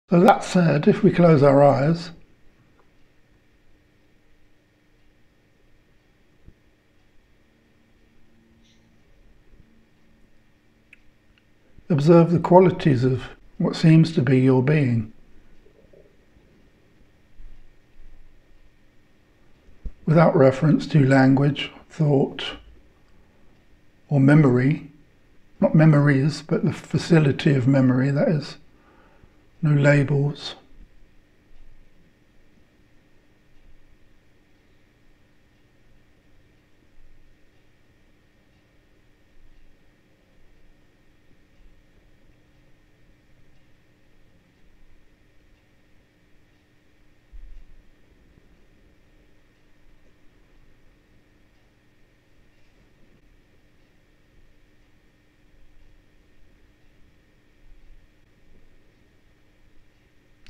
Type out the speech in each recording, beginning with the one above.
So that said, if we close our eyes, observe the qualities of what seems to be your being. Without reference to language, thought, or memory, not memories, but the facility of memory, that is, no labels.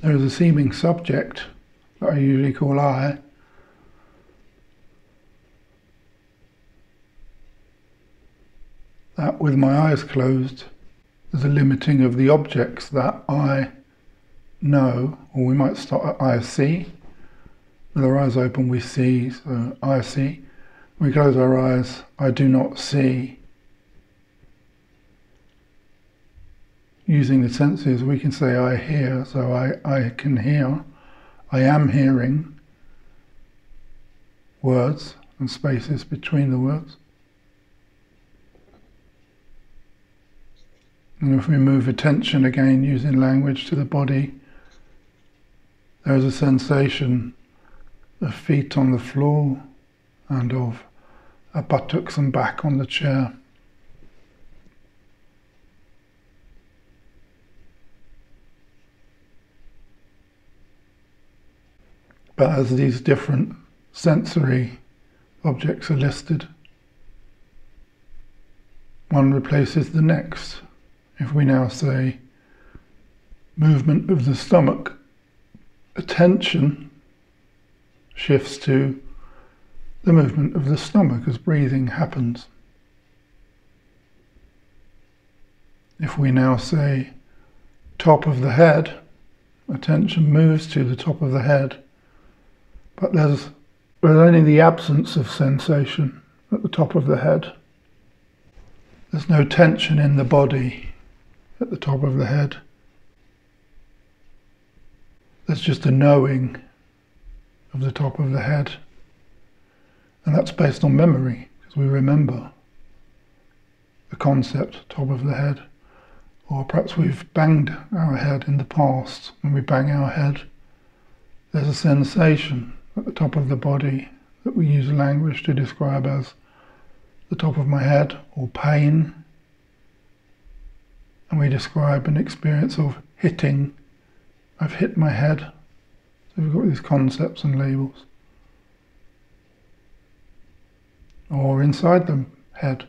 There is a seeming subject that I usually call I. That with my eyes closed, there's a limiting of the objects that I know, or we might start at I see. With our eyes open we see, so I see. When we close our eyes, I do not see. Using the senses, we can say I hear, so I can hear. I am hearing words and spaces between the words. And if we move attention again using language to the body, there is a sensation of feet on the floor and of our buttocks and back on the chair. But as these different sensory objects are listed, one replaces the next. If we now say movement of the stomach, attention shifts to the movement of the stomach as breathing happens. If we now say top of the head, attention moves to the top of the head. But there's only the absence of sensation at the top of the head. There's no tension in the body at the top of the head. There's just a knowing of the top of the head. And that's based on memory, because we remember the concept, top of the head. Or perhaps we've banged our head in the past. When we bang our head, there's a sensation at the top of the body that we use language to describe as the top of my head, or pain. And we describe an experience of hitting. I've hit my head. So we've got these concepts and labels. Or inside the head,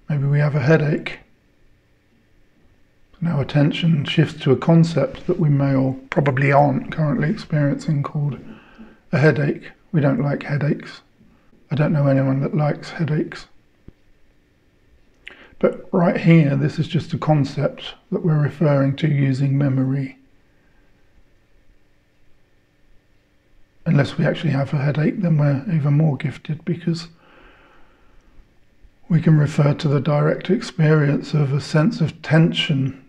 maybe we have a headache. Now attention shifts to a concept that we may or probably aren't currently experiencing called a headache. We don't like headaches. I don't know anyone that likes headaches. But right here, this is just a concept that we're referring to using memory. Unless we actually have a headache, then we're even more gifted, because we can refer to the direct experience of a sense of tension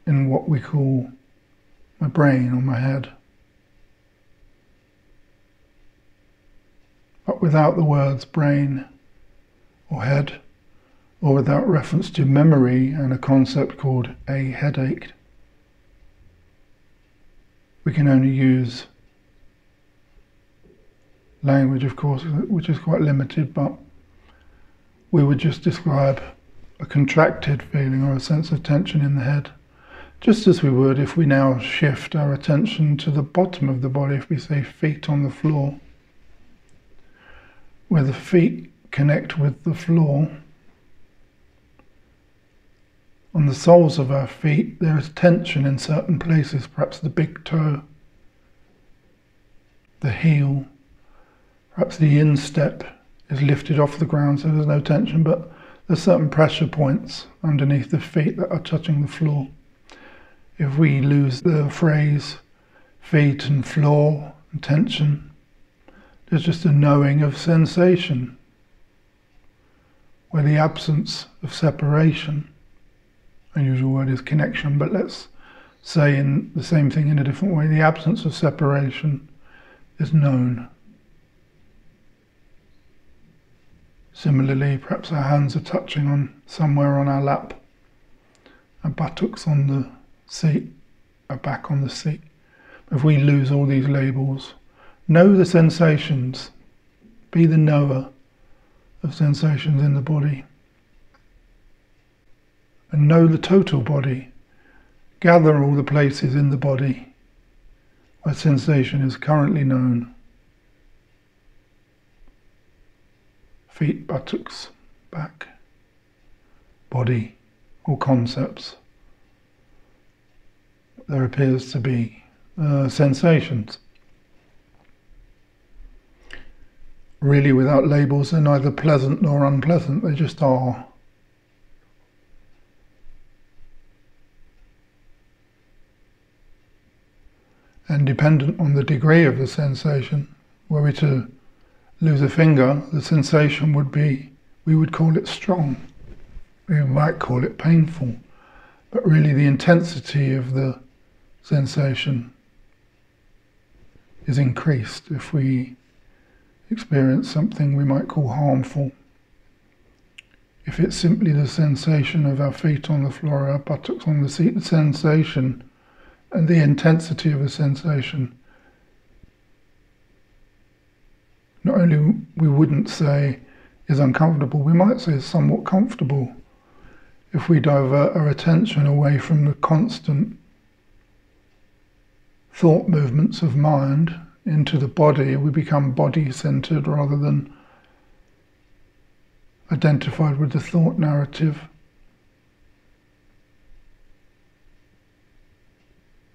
in what we call my brain or my head. But without the words brain or head, or without reference to memory and a concept called a headache, we can only use language, of course, which is quite limited, but we would just describe a contracted feeling or a sense of tension in the head. Just as we would if we now shift our attention to the bottom of the body, if we say feet on the floor, where the feet connect with the floor. On the soles of our feet there is tension in certain places, perhaps the big toe, the heel, perhaps the instep is lifted off the ground so there's no tension, but there's certain pressure points underneath the feet that are touching the floor. If we lose the phrase feet and floor and tension, there's just a knowing of sensation, where the absence of separation, the usual word is connection, but let's say in the same thing in a different way, the absence of separation is known. Similarly, perhaps our hands are touching on somewhere on our lap, our buttocks on the seat, our back on the seat. If we lose all these labels, know the sensations, be the knower of sensations in the body, and know the total body. Gather all the places in the body where sensation is currently known. Feet, buttocks, back, body, all concepts. There appears to be sensations. Really, without labels, they're neither pleasant nor unpleasant, they just are. And dependent on the degree of the sensation, were we to lose a finger, the sensation would be, we would call it strong. We might call it painful, but really the intensity of the sensation is increased if we experience something we might call harmful. If it's simply the sensation of our feet on the floor, our buttocks on the seat, the sensation and the intensity of the sensation, not only we wouldn't say is uncomfortable, we might say is somewhat comfortable. If we divert our attention away from the constant thought movements of mind into the body, we become body-centered rather than identified with the thought narrative.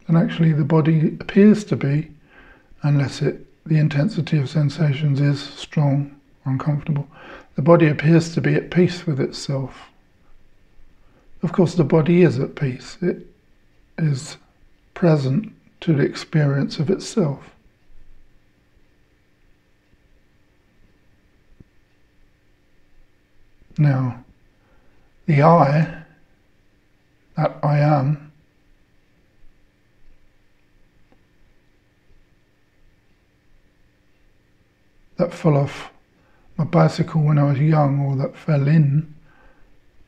And actually the body appears to be, unless the intensity of sensations is strong or uncomfortable, the body appears to be at peace with itself. Of course, the body is at peace. It is present to the experience of itself. Now, the I, that I am, that fell off my bicycle when I was young, or that fell in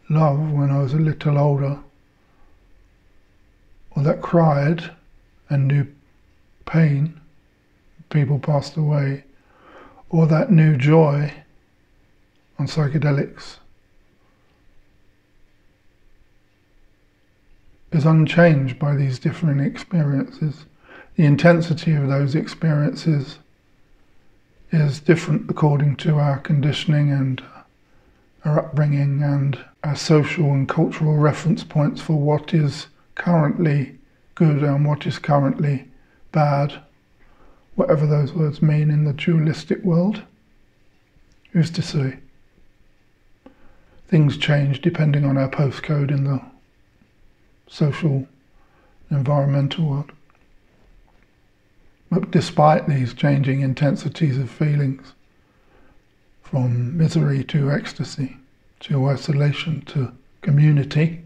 love when I was a little older, or that cried and knew pain, people passed away, or that knew joy on psychedelics, is unchanged by these different experiences. The intensity of those experiences is different according to our conditioning and our upbringing and our social and cultural reference points for what is currently good and what is currently bad, whatever those words mean in the dualistic world. Who's to say? Things change depending on our postcode in the social and environmental world. But despite these changing intensities of feelings, from misery to ecstasy, to isolation, to community,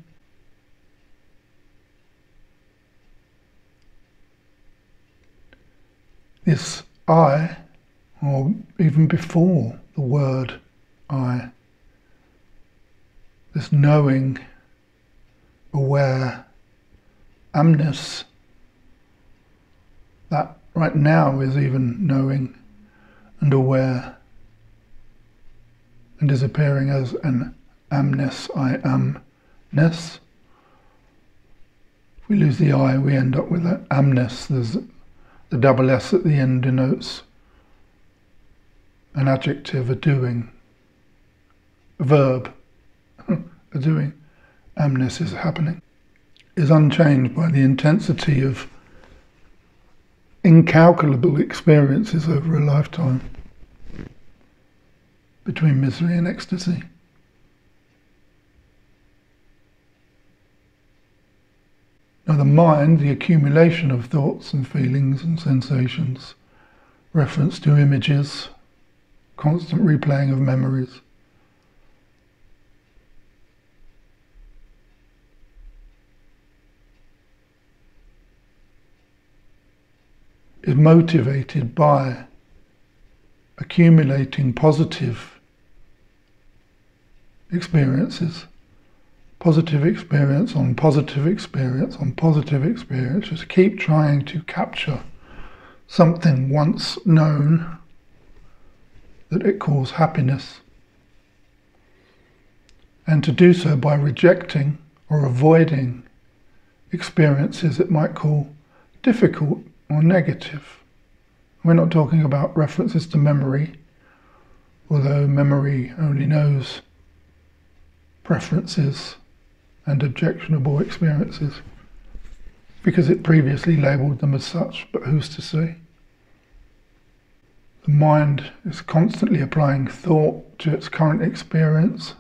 this I, or even before the word I, this knowing, aware, amness, that right now is even knowing and aware and is appearing as an amness, I amness. If we lose the I, we end up with that amness. There's the double S at the end denotes an adjective, a doing, a verb, a doing. Amness is happening, is unchanged by the intensity of incalculable experiences over a lifetime between misery and ecstasy. Now the mind, the accumulation of thoughts and feelings and sensations, reference to images, constant replaying of memories, is motivated by accumulating positive experiences, positive experience on positive experience on positive experience. Just keep trying to capture something once known that it calls happiness, and to do so by rejecting or avoiding experiences it might call difficult or negative. We're not talking about references to memory, although memory only knows preferences and objectionable experiences because it previously labelled them as such, but who's to say? The mind is constantly applying thought to its current experience,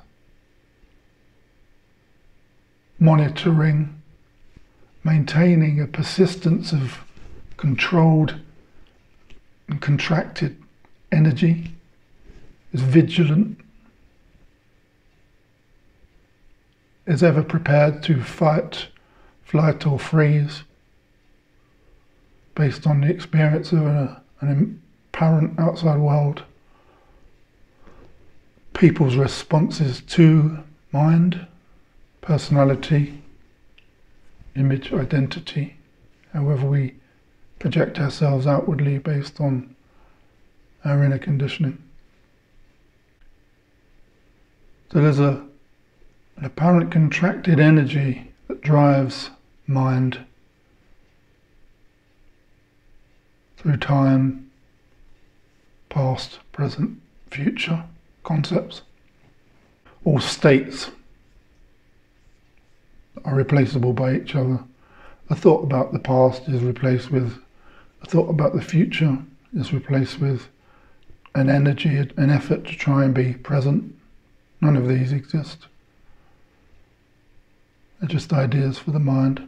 monitoring, maintaining a persistence of controlled and contracted energy, is vigilant, is ever prepared to fight, flight or freeze based on the experience of an apparent outside world. People's responses to mind, personality, image, identity, however we project ourselves outwardly based on our inner conditioning. So there's an apparent contracted energy that drives mind through time, past, present, future concepts. All states are replaceable by each other. A thought about the past is replaced with a thought about the future, is replaced with an energy, an effort to try and be present. None of these exist. They're just ideas for the mind.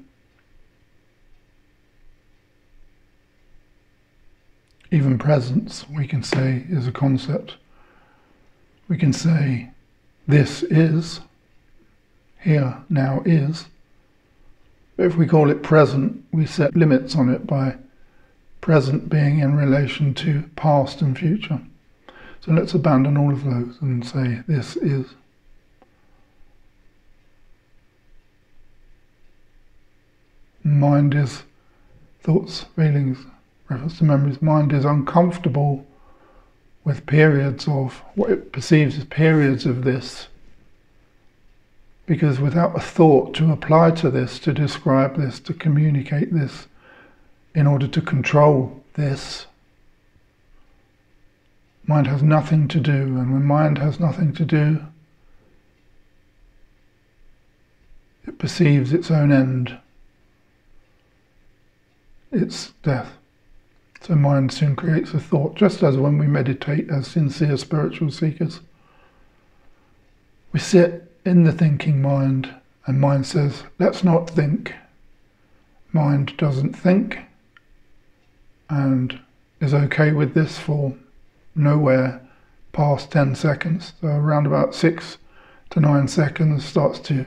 Even presence, we can say, is a concept. We can say, this is, here, now is. But if we call it present, we set limits on it by present being in relation to past and future. So let's abandon all of those and say, this is. Mind is thoughts, feelings, reference to memories. Mind is uncomfortable with periods of what it perceives as periods of this, because without a thought to apply to this, to describe this, to communicate this, in order to control this, mind has nothing to do. And when mind has nothing to do, it perceives its own end, its death. So mind soon creates a thought, just as when we meditate as sincere spiritual seekers. We sit in the thinking mind, and mind says, let's not think. Mind doesn't think, and is okay with this for nowhere past 10 seconds. So around about 6 to 9 seconds starts to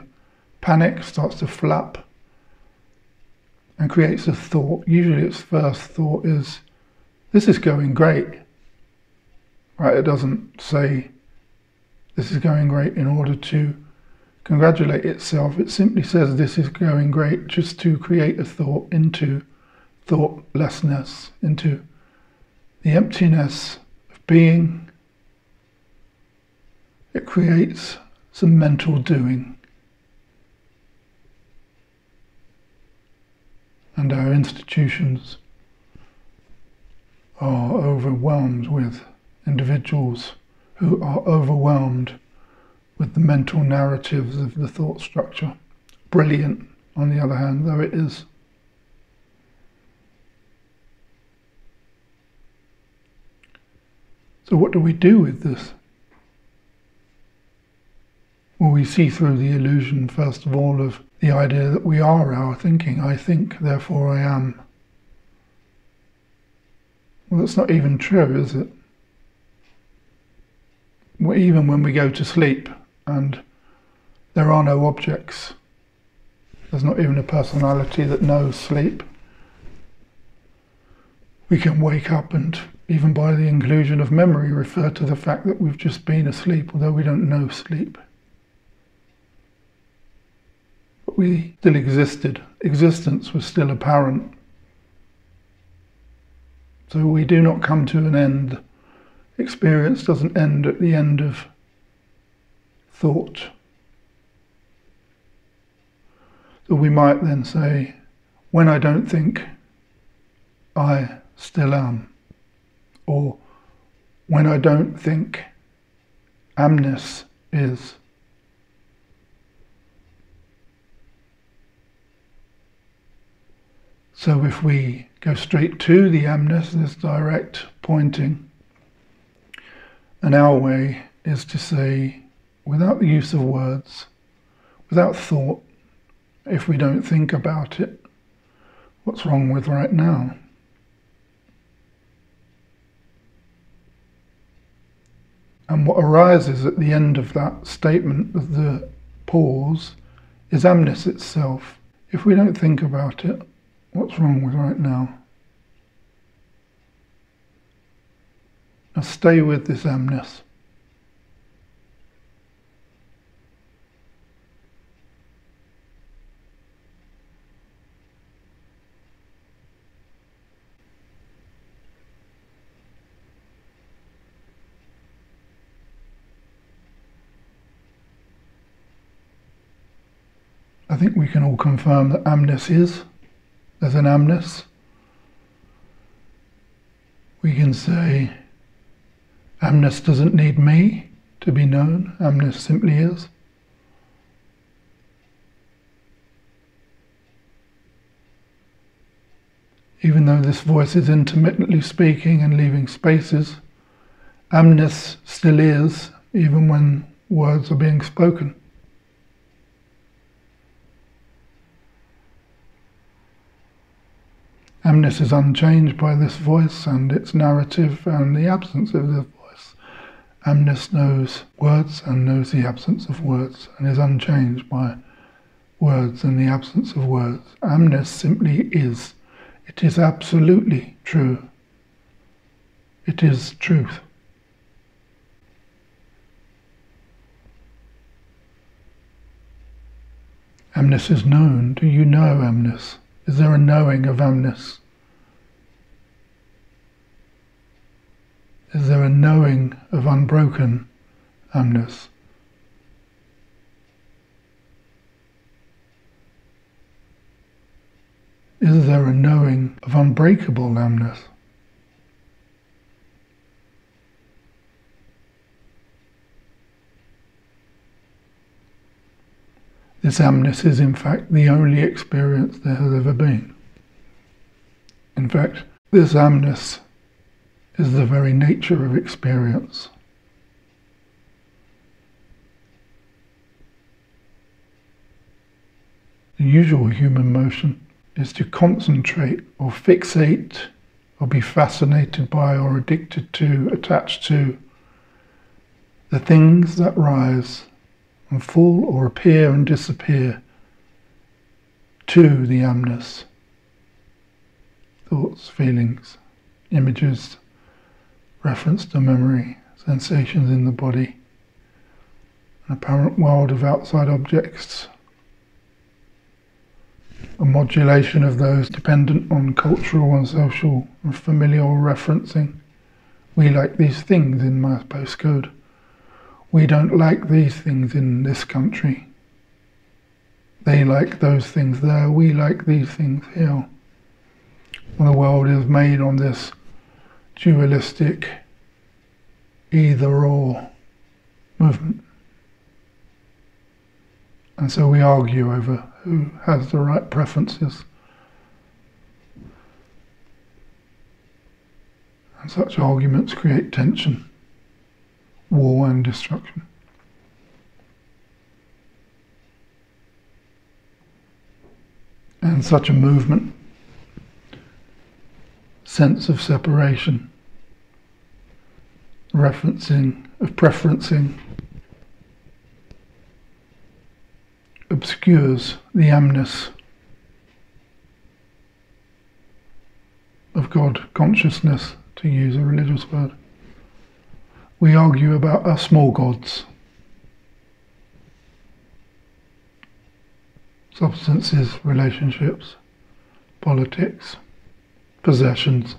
panic, starts to flap, and creates a thought. Usually its first thought is, this is going great. Right? It doesn't say this is going great in order to congratulate itself. It simply says this is going great just to create a thought into thoughtlessness, into the emptiness of being. It creates some mental doing. And our institutions are overwhelmed with individuals who are overwhelmed with the mental narratives of the thought structure. Brilliant, on the other hand, though it is. So what do we do with this? Well, we see through the illusion, first of all, of the idea that we are our thinking. I think, therefore I am. Well, that's not even true, is it? Well, even when we go to sleep and there are no objects, there's not even a personality that knows sleep, we can wake up and, even by the inclusion of memory, refer to the fact that we've just been asleep, although we don't know sleep. But we still existed. Existence was still apparent. So we do not come to an end. Experience doesn't end at the end of thought. So we might then say, when I don't think, I still am. Or when I don't think, amness is. So if we go straight to the amness, this direct pointing, and our way is to say, without the use of words, without thought, if we don't think about it, what's wrong with right now? And what arises at the end of that statement of the pause is amness itself. If we don't think about it, what's wrong with right now? Now stay with this amness. I think we can all confirm that amness is. There's an amness. We can say, amness doesn't need me to be known. Amness simply is. Even though this voice is intermittently speaking and leaving spaces, amness still is, even when words are being spoken. Amness is unchanged by this voice and its narrative and the absence of this voice. Amness knows words and knows the absence of words and is unchanged by words and the absence of words. Amness simply is. It is absolutely true. It is truth. Amness is known. Do you know amness? Is there a knowing of amness? Is there a knowing of unbroken amness? Is there a knowing of unbreakable amness? This amness is in fact the only experience there has ever been. In fact, this amness is the very nature of experience. The usual human motion is to concentrate or fixate or be fascinated by or addicted to, attached to the things that rise and fall or appear and disappear to the amness. Thoughts, feelings, images, reference to memory, sensations in the body, an apparent world of outside objects, a modulation of those dependent on cultural and social and familial referencing. We like these things in my postcode. We don't like these things in this country. They like those things there. We like these things here. And the world is made on this dualistic either-or movement. And so we argue over who has the right preferences. And such arguments create tension, war and destruction. and such a movement, sense of separation, preferencing, obscures the amness of God consciousness, to use a religious word. We argue about our small gods, substances, relationships, politics, possessions,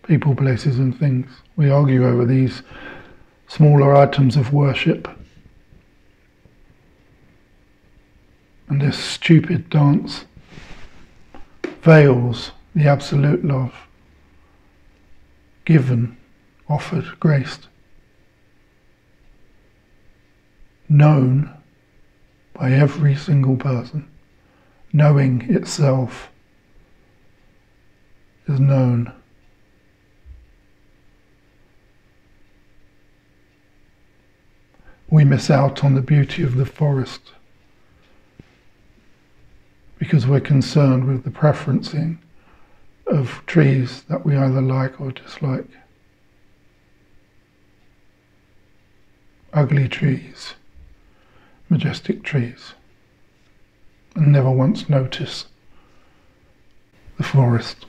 people, places and things. We argue over these smaller items of worship. And this stupid dance veils the absolute love given, offered, graced, known by every single person. Knowing itself is known. We miss out on the beauty of the forest because we're concerned with the preferencing of trees that we either like or dislike. Ugly trees, majestic trees, and never once notice the forest.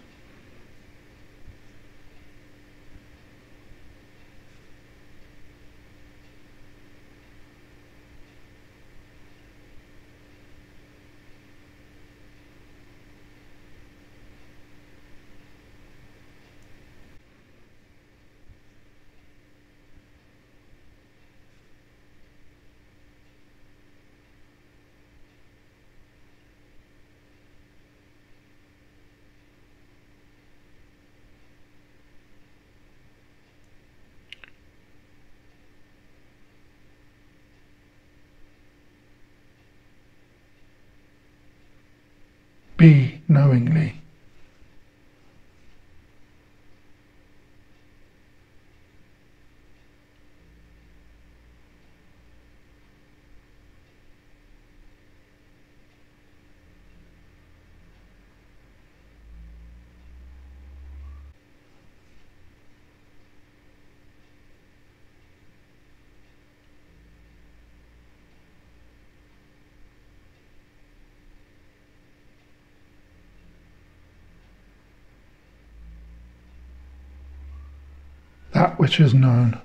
Be knowingly. That which is known.